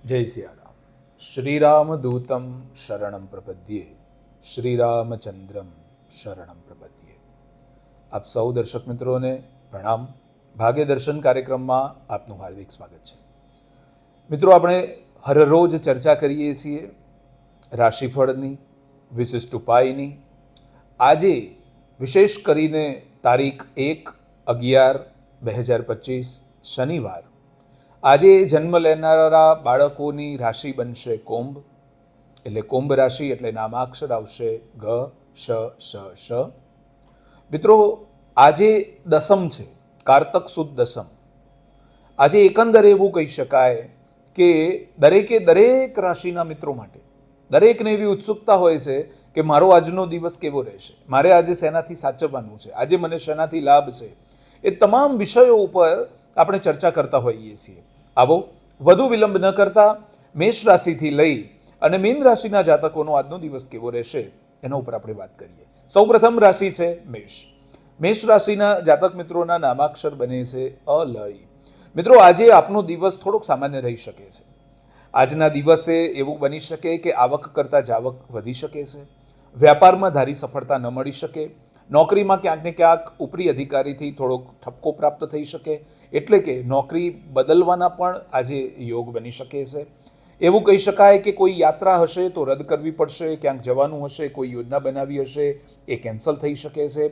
જય સિયારામ. શ્રીરામદૂતમ શરણમ પ્રપદ્યે, શ્રીરામચંદ્રમ શરણમ પ્રપદ્યે. આપ સૌ દર્શક મિત્રોને પ્રણામ. ભાગ્ય દર્શન કાર્યક્રમમાં આપનું હાર્દિક સ્વાગત છે. મિત્રો, આપણે હરરોજ ચર્ચા કરીએ છીએ રાશિફળની, વિશિષ્ટ ઉપાયની. આજે વિશેષ કરીને તારીખ 1/11/2025 શનિવાર, આજે જન્મ લેનારા બાળકોની રાશિ બનશે કુંભ, એટલે કુંભ રાશિ એટલે નામાક્ષર આવશે ગ શ શ શ. મિત્રો, આજે દસમ છે, કારતક સુદ દસમ. આજે એકંદરે એવું કહી શકાય કે દરેક રાશિના મિત્રો માટે દરેકને એવી ઉત્સુકતા હોય છે કે મારો આજનો દિવસ કેવો રહેશે, મારે આજે શેનાથી સાચવવાનું છે, આજે મને શેનાથી લાભ છે. એ તમામ વિષયો ઉપર આપણે ચર્ચા કરતા હોઈએ છીએ. આવો વધુ વિલંબ ન કરતા મેષ રાશિથી લઈ અને મીન રાશિના જાતકોનો આજનો દિવસ કેવો રહેશે એના ઉપર આપણે વાત કરીએ. સૌપ્રથમ રાશિ છે મેષ. મેષ રાશિના જાતક મિત્રોના નામાક્ષર બને છે અલય. મિત્રો, આજે આપનો દિવસ થોડોક સામાન્ય રહી શકે છે. આજના દિવસે એવું બની શકે કે આવક કરતાં જાવક વધી શકે છે, વ્યાપારમાં ધારી સફળતા ન મળી શકે, નોકરીમાં ક્યાંક ને ક્યાંક ઉપરી અધિકારીથી થોડોક ઠપકો પ્રાપ્ત થઈ શકે, એટલે કે નોકરી બદલવાના પણ આજે યોગ બની શકે છે. એવું કહી શકાય કે કોઈ યાત્રા હશે તો રદ કરવી પડશે, ક્યાંક જવાનું હશે, કોઈ યોજના બનાવી હશે એ કેન્સલ થઈ શકે છે.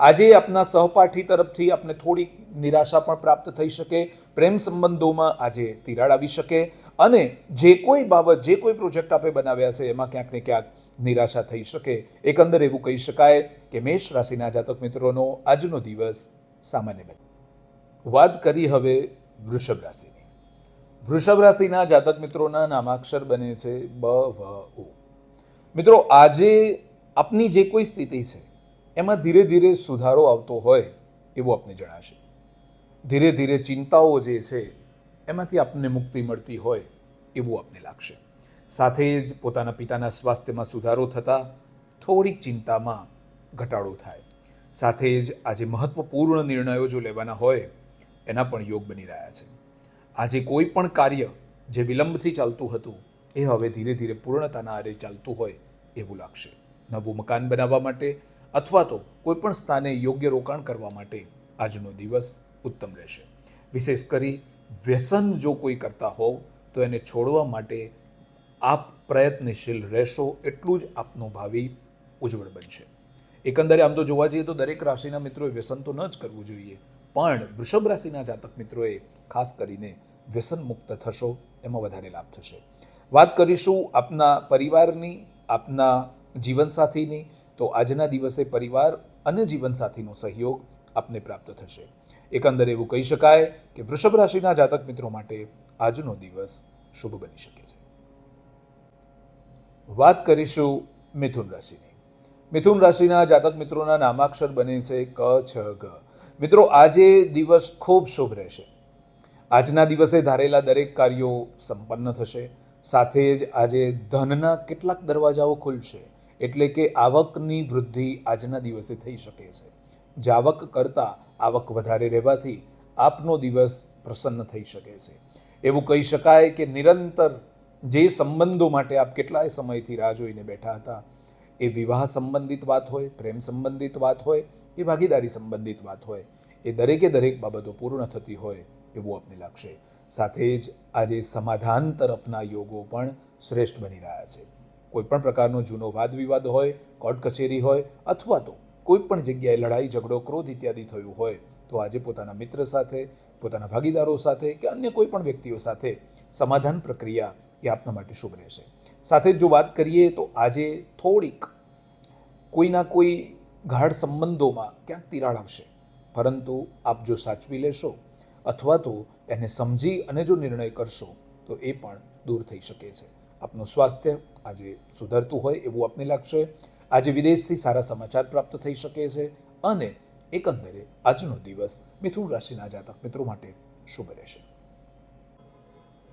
આજે આપના સહપાઠી તરફથી આપને થોડીક નિરાશા પણ પ્રાપ્ત થઈ શકે, પ્રેમ સંબંધોમાં આજે તિરાડ આવી શકે અને જે કોઈ બાબત, જે કોઈ પ્રોજેક્ટ આપણે બનાવ્યા છે એમાં ક્યાંક ને ક્યાંક નિરાશા થઈ શકે. એકંદર એવું કહી શકાય કે મેષ રાશિના જાતક મિત્રોનો આજનો દિવસ સામાન્ય બને. વાત કરી હવે વૃષભ રાશિની. વૃષભ રાશિના જાતક મિત્રોના નામાક્ષર બને છે બ વ ઉ. મિત્રો, આજે આપની જે કોઈ સ્થિતિ છે એમાં ધીરે ધીરે સુધારો આવતો હોય એવું આપને જણાશે. ધીરે ધીરે ચિંતાઓ જે છે એમાંથી આપને મુક્તિ મળતી હોય એવું આપને લાગશે. સાથે જ પોતાના પિતાના સ્વાસ્થ્યમાં સુધારો થતાં થોડીક ચિંતામાં ઘટાડો થાય. સાથે જ આજે મહત્વપૂર્ણ નિર્ણયો જો લેવાના હોય એના પણ યોગ બની રહ્યા છે. આજે કોઈ પણ કાર્ય જે વિલંબથી ચાલતું હતું એ હવે ધીરે ધીરે પૂર્ણતાના આરે ચાલતું હોય એવું લાગશે. નવું મકાન બનાવવા માટે અથવા તો કોઈ પણ સ્થાને યોગ્ય રોકાણ કરવા માટે આજનો દિવસ ઉત્તમ રહેશે. વિશેષ કરી વ્યસન જો કોઈ કરતા હોવ તો એને છોડવા માટે આપ પ્રયત્નશીલ રહેશો, એટલું જ આપનું ભાવિ ઉજ્જવળ બનશે. એકંદરે આમ તો જોવા જઈએ તો દરેક રાશિના મિત્રોએ વ્યસન તો ન જ કરવું જોઈએ, પણ વૃષભ રાશિના જાતક મિત્રોએ ખાસ કરીને વ્યસન મુક્ત થશો એમાં વધારે લાભ થશે. વાત કરીશું આપના પરિવારની, આપના જીવનસાથીની, તો આજના દિવસે પરિવાર અને જીવનસાથીનો સહયોગ આપને પ્રાપ્ત થશે. એકંદરે એવું કહી શકાય કે વૃષભ રાશિના જાતક મિત્રો માટે આજનો દિવસ શુભ બની શકે છે. વાત કરીશું મિથુન રાશિની. મિથુન રાશિના જાતક મિત્રોના નામાક્ષર બને છે ક છ ગ. મિત્રો, આજે દિવસ ખૂબ શુભ રહેશે. આજના દિવસે ધારેલા દરેક કાર્યો સંપન્ન થશે. સાથે જ આજે ધનના કેટલાક દરવાજાઓ ખુલશે, એટલે કે આવકની વૃદ્ધિ આજના દિવસે થઈ શકે છે. જાવક કરતાં આવક વધારે રહેવાથી આપનો દિવસ પ્રસન્ન થઈ શકે છે. એવું કહી શકાય કે નિરંતર જે સંબંધો માટે આપ કેટલાય સમયથી રાહ જોઈને બેઠા હતા, એ વિવાહ સંબંધિત વાત હોય, પ્રેમ સંબંધિત વાત હોય કે ભાગીદારી સંબંધિત વાત હોય, એ દરેક બાબતો પૂર્ણ થતી હોય એવું આપને લાગશે. સાથે જ આજે સમાધાન તરફના યોગો પણ શ્રેષ્ઠ બની રહ્યા છે. કોઈ પણ પ્રકારનો જૂનો વાદ વિવાદ હોય, કોર્ટ કચેરી હોય અથવા તો કોઈ પણ જગ્યાએ લડાઈ ઝઘડો ક્રોધ ઇત્યાદિ થયું હોય તો આજે પોતાના મિત્ર સાથે, પોતાના ભાગીદારો સાથે કે અન્ય કોઈ પણ વ્યક્તિઓ સાથે સમાધાન પ્રક્રિયા એ આપના માટે શુભ રહેશે. સાથે જો વાત કરીએ તો આજે થોડીક કોઈના કોઈ ગાઢ સંબંધોમાં ક્યાંક તિરાડ આવશે, પરંતુ આપ જો સાચવી લેશો અથવા તો એને સમજી અને જો નિર્ણય કરશો તો એ પણ દૂર થઈ શકે છે. આપનું સ્વાસ્થ્ય આજે સુધરતું હોય એવું આપને લાગશે. આજે વિદેશથી સારા સમાચાર પ્રાપ્ત થઈ શકે છે અને એકંદરે આજનો દિવસ મિથુન રાશિના જાતક મિત્રો માટે શુભ રહેશે.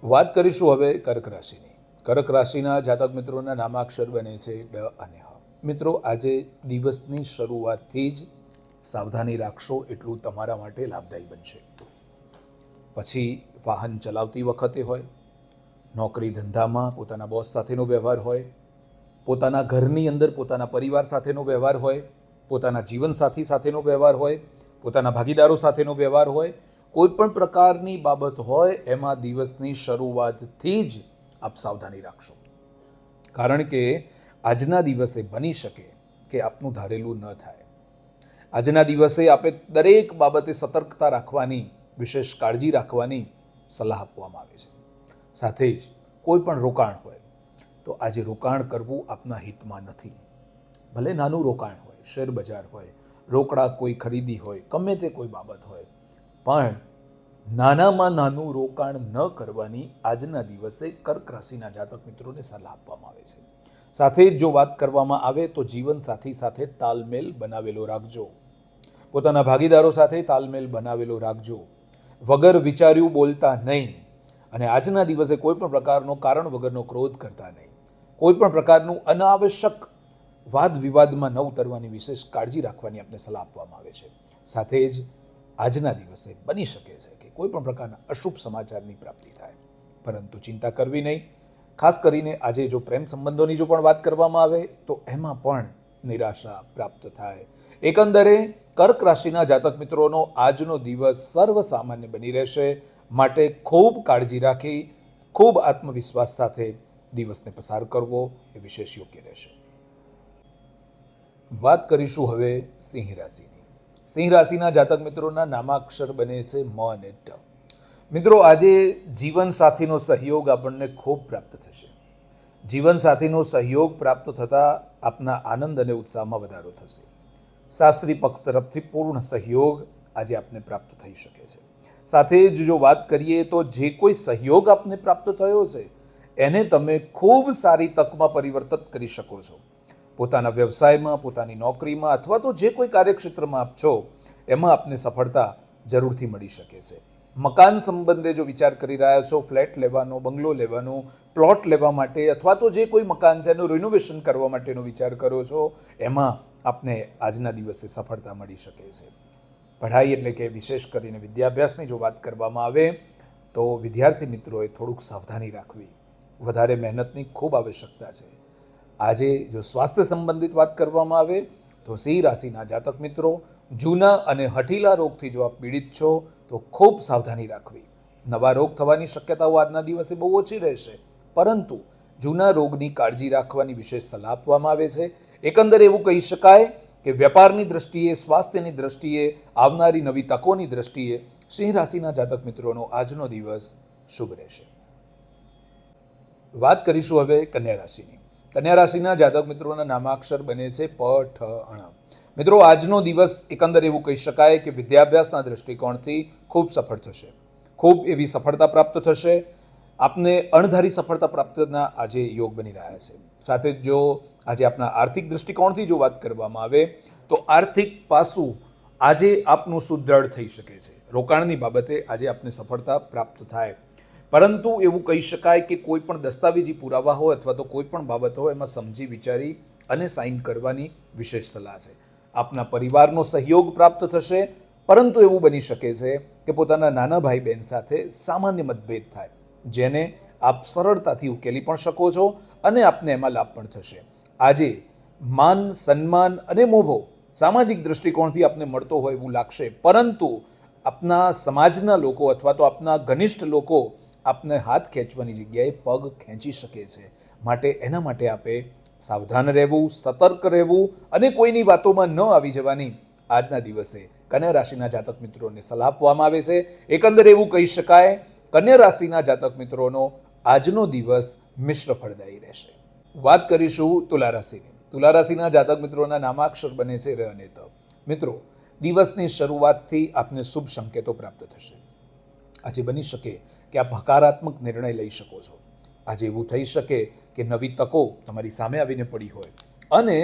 વાત કરીશું હવે કર્ક રાશિની. કર્ક રાશિના જાતક મિત્રોના નામાક્ષર બને છે ડ અને હ. મિત્રો, આજે દિવસની શરૂઆતથી જ સાવધાની રાખશો એટલું તમારા માટે લાભદાયી બનશે. પછી વાહન ચલાવતી વખતે હોય, નોકરી ધંધામાં પોતાના બોસ સાથેનો વ્યવહાર હોય, પોતાના ઘરની અંદર પોતાના પરિવાર સાથેનો વ્યવહાર હોય, પોતાના જીવનસાથી સાથેનો વ્યવહાર હોય, પોતાના ભાગીદારો સાથેનો વ્યવહાર હોય, કોઈ પણ પ્રકારની બાબત હોય એમાં દિવસની શરૂઆતથી જ આપ સાવધાની રાખશો. કારણ કે આજના દિવસે બની શકે કે આપનું ધારેલું ન થાય. આજના દિવસે આપણે દરેક બાબતે સતર્કતા રાખવાની, વિશેષ કાળજી રાખવાની સલાહ આપવામાં આવે છે. સાથે જ કોઈ પણ રોકાણ હોય તો આજે રોકાણ કરવું આપના હિતમાં નથી. ભલે નાનું રોકાણ હોય, શેર બજાર હોય, રોકડા કોઈ ખરીદી હોય, ગમે તે કોઈ બાબત હોય, પણ નાનામાં નાનું રોકાણ ન કરવાની આજના દિવસે કર્ક રાશિના જાતક મિત્રોને સલાહ આપવામાં આવે છે. સાથે જ જો વાત કરવામાં આવે તો જીવનસાથી સાથે તાલમેલ બનાવેલો રાખજો. પોતાના ભાગીદારો સાથે તાલમેલ બનાવેલો રાખજો. વગર વિચાર્યું બોલતા નહીં. અને આજના દિવસે કોઈ પણ પ્રકારનો કારણ વગરનો ક્રોધ કરતા નહીં. કોઈ પણ પ્રકારનું અનાવશ્યક વાદ વિવાદમાં ન ઉતરવાની વિશેષ કાળજી રાખવાની આપને સલાહ આપવામાં આવે છે. સાથે જ આજના દિવસે બની શકે છે કે કોઈ પણ પ્રકારના અશુભ સમાચારની પ્રાપ્તિ થાય, પરંતુ ચિંતા કરવી નહીં. ખાસ કરીને આજે જો પ્રેમ સંબંધોની જો પણ વાત કરવામાં આવે તો એમાં પણ નિરાશા પ્રાપ્ત થાય. એકંદરે કર્ક રાશિના જાતક મિત્રોનો આજનો દિવસ સર્વસામાન્ય બની રહેશે. માટે ખૂબ કાળજી રાખી, ખૂબ આત્મવિશ્વાસ સાથે દિવસને પસાર કરવો એ વિશેષ યોગ્ય રહેશે. વાત કરીશું હવે સિંહ રાશિની. સિંહ રાશિના જાતક મિત્રોના નામાક્ષર બને છે મ અને ટ. મિત્રો, આજે જીવનસાથીનો સહયોગ આપણને ખૂબ પ્રાપ્ત થશે. જીવનસાથીનો સહયોગ પ્રાપ્ત થતાં આપના આનંદ અને ઉત્સાહમાં વધારો થશે. શાસ્ત્રી પક્ષ તરફથી પૂર્ણ સહયોગ આજે આપને પ્રાપ્ત થઈ શકે છે. સાથે જ જો વાત કરીએ તો જે કોઈ સહયોગ આપને પ્રાપ્ત થયો છે એને તમે ખૂબ સારી તકમાં પરિવર્તિત કરી શકો છો. પોતાના વ્યવસાયમાં, પોતાની નોકરીમાં અથવા તો જે કોઈ કાર્યક્ષેત્રમાં આપ છો એમાં આપને સફળતા જરૂરથી મળી શકે છે. મકાન સંબંધે જો વિચાર કરી રહ્યા છો, ફ્લેટ લેવાનો, બંગલો લેવાનો, પ્લોટ લેવા માટે અથવા તો જે કોઈ મકાન છે એનું રિનોવેશન કરવા માટેનો વિચાર કરો છો, એમાં આપને આજના દિવસે સફળતા મળી શકે છે. પઢાઈ એટલે કે વિશેષ કરીને વિદ્યાભ્યાસની જો વાત કરવામાં આવે તો વિદ્યાર્થી મિત્રોએ થોડુંક સાવધાની રાખવી. વધારે મહેનતની ખૂબ આવશ્યકતા છે. આજે જો સ્વાસ્થ્ય સંબંધિત વાત કરવામાં આવે તો સિંહ રાશિના જાતક મિત્રો જૂના અને હઠીલા રોગથી જો આપ પીડિત છો તો ખૂબ સાવધાની રાખવી. નવા રોગ થવાની શક્યતાઓ આજના દિવસે બહુ ઓછી રહેશે, પરંતુ જૂના રોગની કાળજી રાખવાની વિશેષ સલાહ આપવામાં આવે છે. એકંદરે એવું કહી શકાય કે વેપારની દ્રષ્ટિએ, સ્વાસ્થ્યની દ્રષ્ટિએ, આવનારી નવી તકોની દ્રષ્ટિએ સિંહ રાશિના જાતક મિત્રોનો આજનો દિવસ શુભ રહેશે. વાત કરીશું હવે કન્યા રાશિની. કન્યા રાશિના જાતક મિત્રોના નામાક્ષર બને છે પ, ઠ, અણ. મિત્રો, આજનો દિવસ એકંદર એવું કહી શકાય કે વિદ્યાભ્યાસના દૃષ્ટિકોણથી ખૂબ સફળ થશે. ખૂબ એવી સફળતા પ્રાપ્ત થશે. આપને અણધારી સફળતા પ્રાપ્તના આજે યોગ બની રહ્યા છે. સાથે જ જો આજે આપના આર્થિક દૃષ્ટિકોણથી જો વાત કરવામાં આવે તો આર્થિક પાસું આજે આપનું સુદૃઢ થઈ શકે છે. રોકાણની બાબતે આજે આપને સફળતા પ્રાપ્ત થાય, પરંતુ એવું કહી શકાય કે કોઈ પણ દસ્તાવેજી પુરાવા હોય અથવા તો કોઈ પણ બાબત હોય એમાં સમજી વિચારી અને સાઇન કરવાની વિશેષ સલાહ છે. આપના પરિવારનો સહયોગ પ્રાપ્ત થશે, પરંતુ એવું બની શકે છે કે પોતાના નાના ભાઈ બહેન સાથે સામાન્ય મતભેદ થાય, જેને આપ સરળતાથી ઉકેલી પણ શકો છો અને આપને એમાં લાભ પણ થશે. આજે માન, સન્માન અને મોભો સામાજિક દૃષ્ટિકોણથી આપને મળતો હોય એવું લાગશે, પરંતુ આપના સમાજના લોકો અથવા તો આપના ઘનિષ્ઠ લોકો આપને હાથ ખેંચવાની જગ્યાએ પગ ખેંચી શકે છે. માટે એના માટે આપે સાવધાન રહેવું, સતર્ક રહેવું અને કોઈની વાતોમાં ન આવી જવાની આજના દિવસે કન્યા રાશિના જાતક મિત્રોને સલાહ આપવામાં આવે છે. એકંદરે એવું કહી શકાય કન્યા રાશિના જાતક મિત્રોનો આજનો દિવસ મિશ્ર ફળદાયી રહેશે. વાત કરીશું તુલા રાશિની. તુલા રાશિના જાતક મિત્રોના નામાક્ષર બને છે ર અને ત. મિત્રો, દિવસની શરૂઆતથી આપને શુભ સંકેતો પ્રાપ્ત થશે. આજે બની શકે કે આપ હકારાત્મક નિર્ણય લઈ શકો છો. આજે એવું થઈ શકે કે નવી તકો તમારી સામે આવીને પડી હોય અને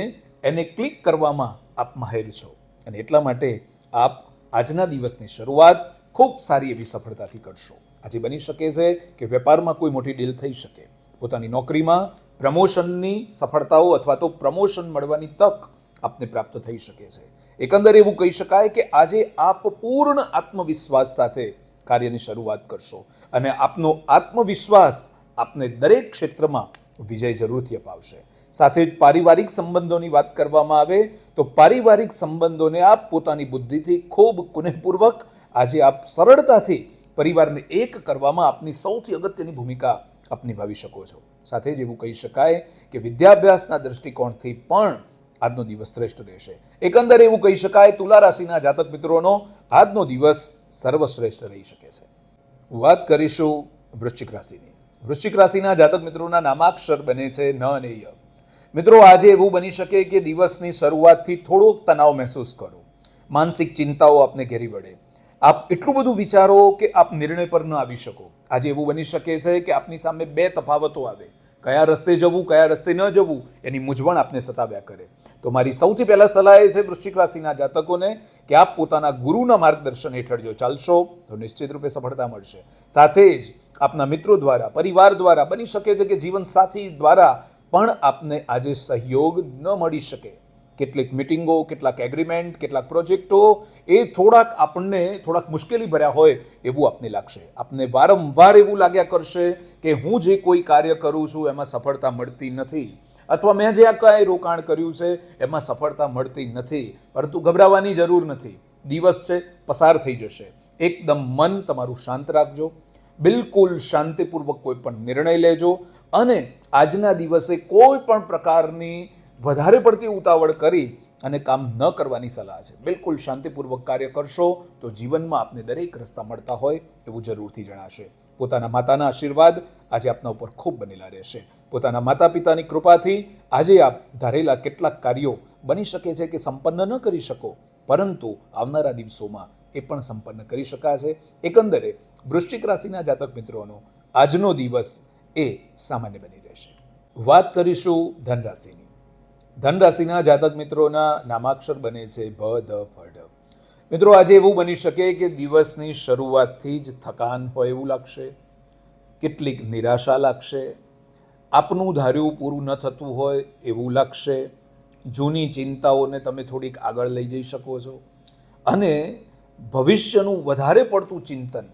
એને ક્લિક કરવામાં આપ માહેર છો, અને એટલા માટે આપ આજના દિવસની શરૂઆત ખૂબ સારી એવી સફળતાથી કરશો. આજે બની શકે છે કે વેપારમાં કોઈ મોટી ડીલ થઈ શકે, પોતાની નોકરીમાં પ્રમોશનની સફળતાઓ અથવા તો પ્રમોશન મળવાની તક આપને પ્રાપ્ત થઈ શકે છે. એકંદરે એવું કહી શકાય કે આજે આપ પૂર્ણ આત્મવિશ્વાસ સાથે કાર્યની શરૂઆત કરશો અને આપનો આત્મવિશ્વાસ આપને દરેક ક્ષેત્રમાં વિજય જરૂરથી અપાવશે. સાથે જ પારિવારિક સંબંધોની વાત કરવામાં આવે તો પારિવારિક સંબંધોને આપ પોતાની બુદ્ધિથી ખૂબ કુનેહપૂર્વક આજે આપ સરળતાથી પરિવારને એક કરવામાં આપની સૌથી અગત્યની ભૂમિકા આપ નિભાવી શકો છો. સાથે જ એવું કહી શકાય કે વિદ્યાભ્યાસના દૃષ્ટિકોણથી પણ આજનો દિવસ શ્રેષ્ઠ રહેશે. એકંદરે એવું કહી શકાય તુલા રાશિના જાતક મિત્રોનો આજનો દિવસ સર્વશ્રેષ્ઠ રહી શકે છે. વાત કરીશું વૃશ્ચિક રાશિની. વૃશ્ચિક રાશિના જાતક મિત્રોના નામાક્ષર બને છે ન અને ય. મિત્રો, આજે એવું બની શકે કે દિવસની શરૂઆતથી થોડોક તણાવ મહેસૂસ કરો, માનસિક ચિંતાઓ આપને ઘેરી વળે, આપ એટલું બધું વિચારો કે આપ નિર્ણય પર ન આવી શકો. આજે એવું બની શકે છે કે આપની સામે બે તફાવતો આવે, કયા રસ્તે જવું કયા રસ્તે ન જવું એની મૂંઝવણ આપને સતાવ્યા કરે. તો મારી સૌથી પહેલા સલાહ એ છે વૃશ્ચિક રાશિના જાતકોને કે આપ પોતાના ગુરુના માર્ગદર્શન હેઠળ જો ચાલશો તો નિશ્ચિત રૂપે સફળતા મળશે. સાથે જ આપના મિત્રો દ્વારા, પરિવાર દ્વારા, બની શકે છે કે જીવનસાથી દ્વારા પણ આપને આજે સહયોગ ન મળી શકે. કેટલીક મિટિંગો, કેટલાક એગ્રીમેન્ટ, કેટલાક પ્રોજેક્ટો એ થોડાક મુશ્કેલી ભર્યા હોય એવું આપને લાગશે. આપને વારંવાર એવું લાગ્યા કરશે કે હું જે કોઈ કાર્ય કરું છું એમાં સફળતા મળતી નથી, અથવા મેં જે આ કાંઈ રોકાણ કર્યું છે એમાં સફળતા મળતી નથી. પરંતુ ગભરાવાની જરૂર નથી. દિવસ છે, પસાર થઈ જશે. એકદમ મન તમારું શાંત રાખજો, બિલકુલ શાંતિપૂર્વક કોઈ પણ નિર્ણય લેજો અને આજના દિવસે કોઈ પણ પ્રકારની વધારે પડતી ઉતાવળ કરી અને કામ ન કરવાની સલાહ છે. બિલકુલ શાંતિપૂર્વક કાર્ય કરશો તો જીવનમાં આપને દરેક રસ્તા મળતા હોય એવું જરૂરથી જણાશે. પોતાના માતાના આશીર્વાદ આજે આપના ઉપર ખૂબ બનેલા રહેશે. પોતાના માતા પિતાની કૃપાથી આજે આપ ધારેલા કેટલાક કાર્યો બની શકે છે કે સંપન્ન ન કરી શકો, પરંતુ આવનારા દિવસોમાં એ પણ સંપન્ન કરી શકાશે. એકંદરે વૃશ્ચિક રાશિના જાતક મિત્રોનો આજનો દિવસ એ સામાન્ય બની રહેશે. વાત કરીશું ધન રાશિની. ધન રાશિના જાતક મિત્રોના નામાક્ષર બને છે ભ, ધ, ફ, ઢ. મિત્રો, આજે એવું બની શકે કે દિવસની શરૂઆતથી જ થકાન હોય એવું લાગશે, કેટલીક નિરાશા લાગશે, આપનું ધાર્યું પૂરું ન થતું હોય એવું લાગશે, જૂની ચિંતાઓને તમે થોડીક આગળ લઈ જઈ શકો છો અને ભવિષ્યનું વધારે પડતું ચિંતન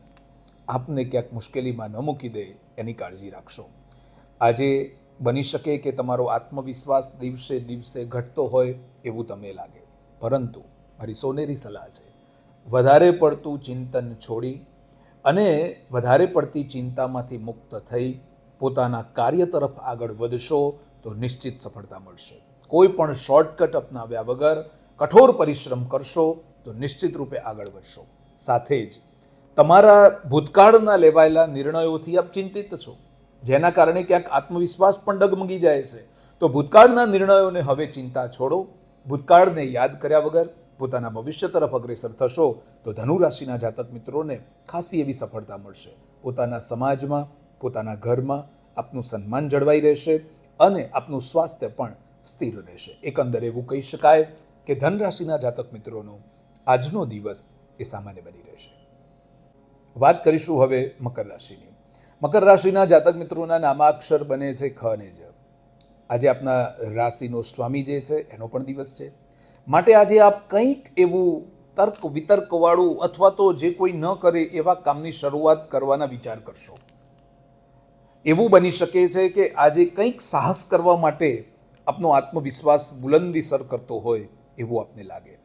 આપને ક્યાંક મુશ્કેલીમાં ન મૂકી દે એની કાળજી રાખશો. આજે બની શકે કે તમારો આત્મવિશ્વાસ દિવસે દિવસે ઘટતો હોય એવું તમને લાગે, પરંતુ મારી સોનેરી સલાહ છે, વધારે પડતું ચિંતન છોડી અને વધારે પડતી ચિંતામાંથી મુક્ત થઈ પોતાના કાર્ય તરફ આગળ વધશો તો નિશ્ચિત સફળતા મળશે. કોઈ પણ શોર્ટકટ અપનાવ્યા વગર કઠોર પરિશ્રમ કરશો તો નિશ્ચિત રૂપે આગળ વધશો. સાથે જ તમારા ભૂતકાળના લેવાયેલા નિર્ણયોથી આપ ચિંતિત છો, જેના કારણે ક્યાંક આત્મવિશ્વાસ પણ ડગમગી જાય છે. તો ભૂતકાળના નિર્ણયોને હવે ચિંતા છોડો. ભૂતકાળને યાદ કર્યા વગર પોતાના ભવિષ્ય તરફ અગ્રેસર થશો તો ધનુ રાશિના જાતક મિત્રોને ખાસી એવી સફળતા મળશે. પોતાના સમાજમાં, પોતાના ઘરમાં આપનું સન્માન જળવાઈ રહેશે અને આપનું સ્વાસ્થ્ય પણ સ્થિર રહેશે. એકંદરે એવું કહી શકાય કે ધન રાશિના જાતક મિત્રોનો આજનો દિવસ એ સામાન્ય બની રહેશે. વાત કરીશું હવે મકર રાશિની. મકર રાશિના જાતક મિત્રોના નામાક્ષર બને છે ખ અને જ. આજે આપના રાશિનો સ્વામી જે છે એનો પણ દિવસ છે, માટે આજે આપ કંઈક એવું તર્ક વિતર્કવાળું અથવા તો જે કોઈ ન કરે એવા કામની શરૂઆત કરવાના વિચાર કરશો. એવું બની શકે છે કે આજે કંઈક સાહસ કરવા માટે આપનો આત્મવિશ્વાસ બુલંદીસર કરતો હોય એવું આપને લાગે.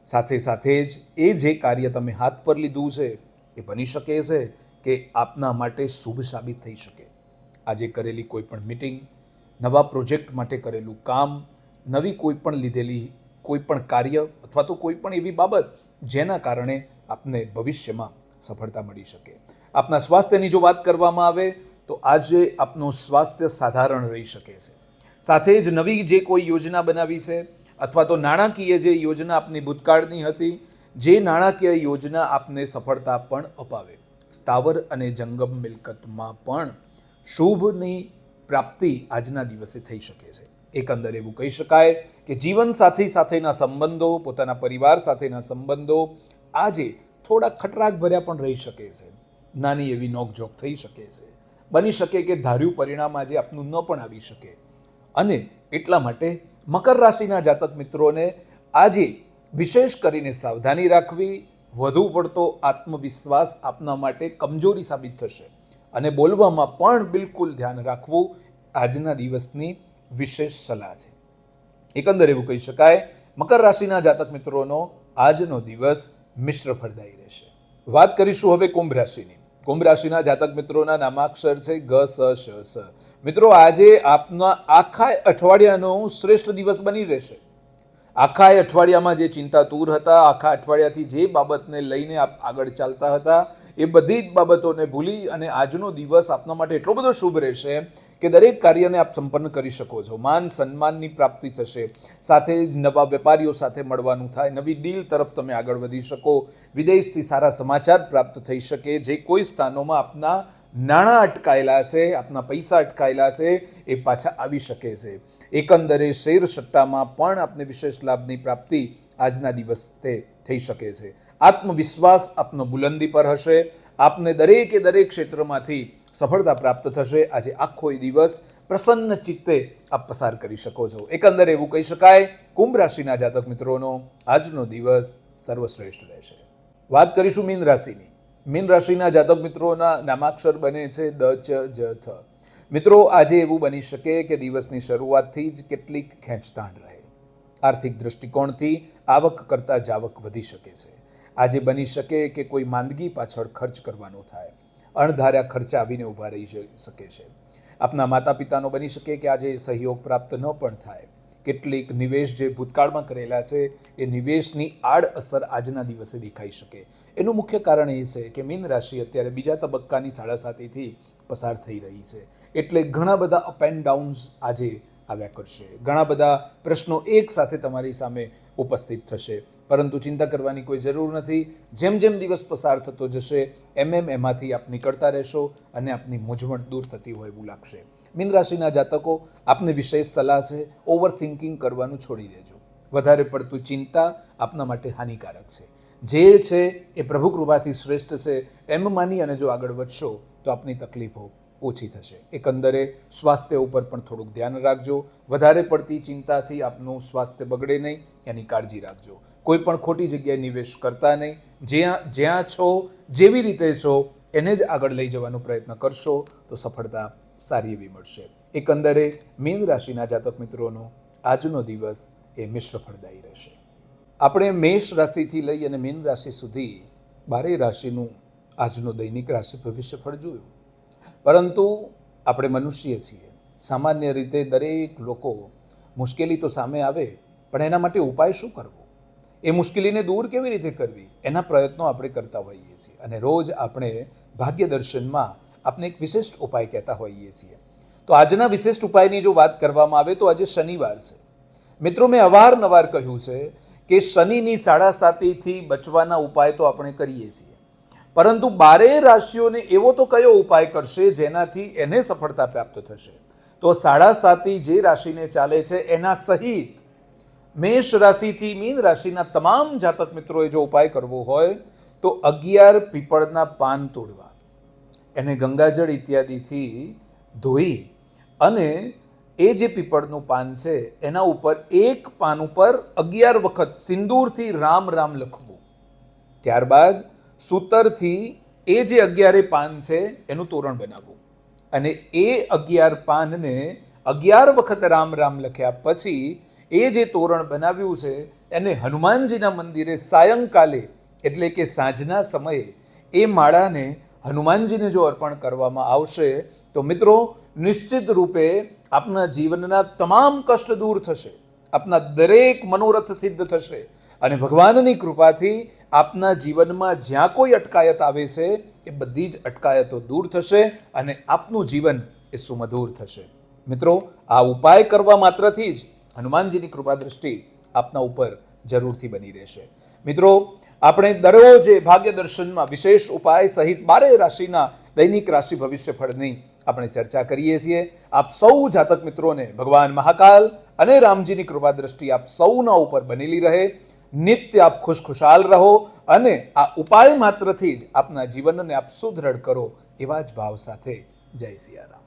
સાથે સાથે જ એ જે કાર્ય તમે હાથ પર લીધું છે એ બની શકે છે કે આપના માટે શુભ સાબિત થઈ શકે. આજે કરેલી કોઈ પણ મિટિંગ, નવા પ્રોજેક્ટ માટે કરેલું કામ, નવી કોઈ પણ લીધેલી કોઈ પણ કાર્ય અથવા તો કોઈ પણ એવી બાબત જેના કારણે આપને ભવિષ્યમાં સફળતા મળી શકે. આપના સ્વાસ્થ્યની જો વાત કરવામાં આવે તો આજે આપનું સ્વાસ્થ્ય સાધારણ રહી શકે છે. સાથે જ નવી જે કોઈ યોજના બનાવી છે અથવા તો નાણાકીય જે યોજના આપની ભૂતકાળની હતી, જે નાણાકીય યોજના આપને સફળતા પણ અપાવે. સ્થાવર અને જંગમ મિલકતમાં પણ શુભની પ્રાપ્તિ આજના દિવસે થઈ શકે છે. એકંદરે એવું કહી શકાય કે જીવનસાથી સાથેના સંબંધો, પોતાના પરિવાર સાથેના સંબંધો આજે થોડા ખટરાક ભર્યા પણ રહી શકે છે. નાની એવી નોકઝોક થઈ શકે છે. બની શકે કે ધાર્યું પરિણામ આજે આપનું ન પણ આવી શકે. અને એટલા માટે મકર રાશિના જાતક મિત્રોને આજે વિશેષ કરીને સાવધાની રાખવી. વધુ પડતો આત્મવિશ્વાસ આપના માટે કમજોરી સાબિત થશે. અને બોલવામાં પણ બિલકુલ ધ્યાન રાખવું આજના દિવસની વિશેષ સલાહ છે. એકંદર એવું કહી શકાય મકર રાશિના જાતક મિત્રોનો આજનો દિવસ મિશ્ર ફળદાયી રહેશે. વાત કરીશું હવે કુંભ રાશિની. કુંભ રાશિના જાતક મિત્રોના નામાક્ષર છે ગ, સ, શ, સ. મિત્રો, આજે આપના આખા અઠવાડિયાનો શ્રેષ્ઠ દિવસ બની રહેશે. આખા અઠવાડિયામાં જે ચિંતાતુર હતા, આખા અઠવાડિયાથી જે બાબતને લઈને આપ આગળ ચાલતા હતા, એ બધી જ બાબતોને ભૂલી અને આજનો દિવસ આપના માટે એટલો બધો શુભ રહેશે કે દરેક કાર્યને આપ સંપન્ન કરી શકો છો. માન સન્માનની પ્રાપ્તિ થશે, સાથે જ નવા વેપારીઓ સાથે મળવાનું થાય, નવી ડીલ તરફ તમે આગળ વધી શકો, વિદેશથી સારા સમાચાર પ્રાપ્ત થઈ શકે, જે કોઈ સ્થાનોમાં આપના નાણાં અટકાયેલા છે, આપના પૈસા અટકાયેલા છે, એ પાછા આવી શકે છે. એકંદરે શેર સટ્ટામાં પણ આપને વિશેષ લાભની પ્રાપ્તિ આજના દિવસે થઈ શકે છે. આત્મવિશ્વાસ આપનો બુલંદી પર હશે, આપને દરેકે દરેક ક્ષેત્રમાંથી સફળતા પ્રાપ્ત થશે. આજે આખો દિવસ પ્રસન્ન ચિત્તે આપ પસાર કરી શકો છો. એકંદરે એવું કહી શકાય કુંભ રાશિના જાતક મિત્રોનો આજનો દિવસ સર્વશ્રેષ્ઠ રહેશે. વાત કરીશું મીન રાશિની. મીન રાશિના જાતક મિત્રોના નામાક્ષર બને છે દ, ચ, જ, થ. મિત્રો, આજે એવું બની શકે કે દિવસની શરૂઆતથી જ કેટલીક ખેંચતાણ રહે. આર્થિક દૃષ્ટિકોણથી આવક કરતાં જાવક વધી શકે છે. આજે બની શકે કે કોઈ માંદગી પાછળ ખર્ચ કરવાનો થાય, અણધાર્યા ખર્ચા આવીને ઊભા રહી શકે છે. આપના માતા પિતાનો બની શકે કે આજે સહયોગ પ્રાપ્ત ન પણ થાય. કેટલીક નિવેશ જે ભૂતકાળમાં કરેલા છે એ નિવેશની આડઅસર આજના દિવસે દેખાઈ શકે. એનું મુખ્ય કારણ એ છે કે મીન રાશિ અત્યારે બીજા તબક્કાની સાડાસાતીથી પસાર થઈ રહી છે, એટલે ઘણા બધા અપ એન્ડ ડાઉન્સ આજે આવ્યા કરશે. ઘણા બધા પ્રશ્નો એક સાથે તમારી સામે ઉપસ્થિત થશે, પરંતુ ચિંતા કરવાની કોઈ જરૂર નથી. જેમ જેમ દિવસ પસાર થતો જશે એમ એમાંથી આપ નીકળતા રહેશો અને આપની મૂંઝવણ દૂર થતી હોય એવું લાગશે. મીન રાશિના જાતકો, આપને વિશેષ સલાહ છે ઓવર થિંકિંગ કરવાનું છોડી દેજો. વધારે પડતું ચિંતા આપના માટે હાનિકારક છે. જે છે એ પ્રભુ કૃપાથી શ્રેષ્ઠ છે એમ માની અને જો આગળ વધશો તો આપની તકલીફો ઓછી થશે. એકંદરે સ્વાસ્થ્ય ઉપર પણ થોડુંક ધ્યાન રાખજો. વધારે પડતી ચિંતાથી આપનું સ્વાસ્થ્ય બગડે નહીં એની કાળજી રાખજો. કોઈ પણ ખોટી જગ્યાએ નિવેશ કરતા નહીં. જ્યાં છો, જેવી રીતે છો એને જ આગળ લઈ જવાનો પ્રયત્ન કરશો તો સફળતા સારી એવી મળશે. એકંદરે મીન રાશિના જાતક મિત્રોનો આજનો દિવસ એ મિશ્ર ફળદાયી રહેશે. આપણે મેષ રાશિથી લઈ અને મીન રાશિ સુધી 12 રાશિનું આજનું દૈનિક રાશિ ભવિષ્યફળ જોયું, પરંતુ આપણે મનુષ્ય છીએ. સામાન્ય રીતે દરેક લોકો મુશ્કેલી તો સામે આવે, પણ એના માટે ઉપાય શું કરવો, એ મુશ્કેલીને દૂર કેવી રીતે કરવી, એના પ્રયત્નો આપણે કરતા હોઈએ છીએ. અને રોજ આપણે ભાગ્ય દર્શનમાં આપણે એક વિશિષ્ટ ઉપાય કહેતા હોઈએ છીએ. તો આજના વિશિષ્ટ ઉપાયની જો વાત કરવામાં આવે તો આજે શનિવાર છે. મિત્રો, મેં અવારનવાર કહ્યું છે કે શનિની સાડાસાતીથી બચવાના ઉપાય તો આપણે કરીએ છીએ, પરંતુ 12 રાશિઓને એવો તો કયો ઉપાય કરશે જેનાથી એને સફળતા પ્રાપ્ત થશે? તો સાડાસાતી જે રાશિને ચાલે છે એના સહિત મેષ રાશિથી મીન રાશિના તમામ જાતક મિત્રોએ જો ઉપાય કરવો હોય તો 11 પીપળના પાન તોડવા, એને ગંગાજળ ઇત્યાદિથી ધોઈ અને એ જે પીપળનું પાન છે એના ઉપર એક પાન ઉપર 11 વખત સિંદૂરથી રામ રામ લખવું. ત્યારબાદ સૂતરથી એ જે 11 પાન છે એનું તોરણ બનાવવું અને એ 11 પાનને 11 વખત રામ રામ લખ્યા પછી એ જે તોરણ બનાવ્યું છે એને હનુમાનજીના મંદિરે સાયંકાલે એટલે કે સાંજના સમયે એ માળાને હનુમાનજીને જો અર્પણ કરવામાં આવશે તો મિત્રો નિશ્ચિત રૂપે આપના જીવનના તમામ કષ્ટ દૂર થશે, આપના દરેક મનોરથ સિદ્ધ થશે અને ભગવાનની કૃપાથી આપના જીવનમાં જ્યાં કોઈ અટકાયત આવે છે એ બધી જ અટકાયતો દૂર થશે અને આપનું જીવન એ સુમધુર થશે. મિત્રો, આ ઉપાય કરવા માત્રથી જ હનુમાનજીની કૃપા દૃષ્ટિ આપના ઉપર જરૂરથી બની રહેશે. મિત્રો, આપણે દરરોજ ભાગ્ય દર્શનમાં વિશેષ ઉપાય સહિત 12 રાશિના દૈનિક રાશિ ભવિષ્ય ફળની આપણે ચર્ચા કરીએ છીએ. આપ સૌ જાતક મિત્રોને ભગવાન મહાકાલ અને રામજીની કૃપા દૃષ્ટિ આપ સૌના ઉપર બનેલી રહે. નિત્ય આપ ખુશખુશાલ રહો અને આ ઉપાય માત્રથી જ આપના જીવનને આપ સુદૃઢ કરો એવા જ ભાવ સાથે જય સિયારામ.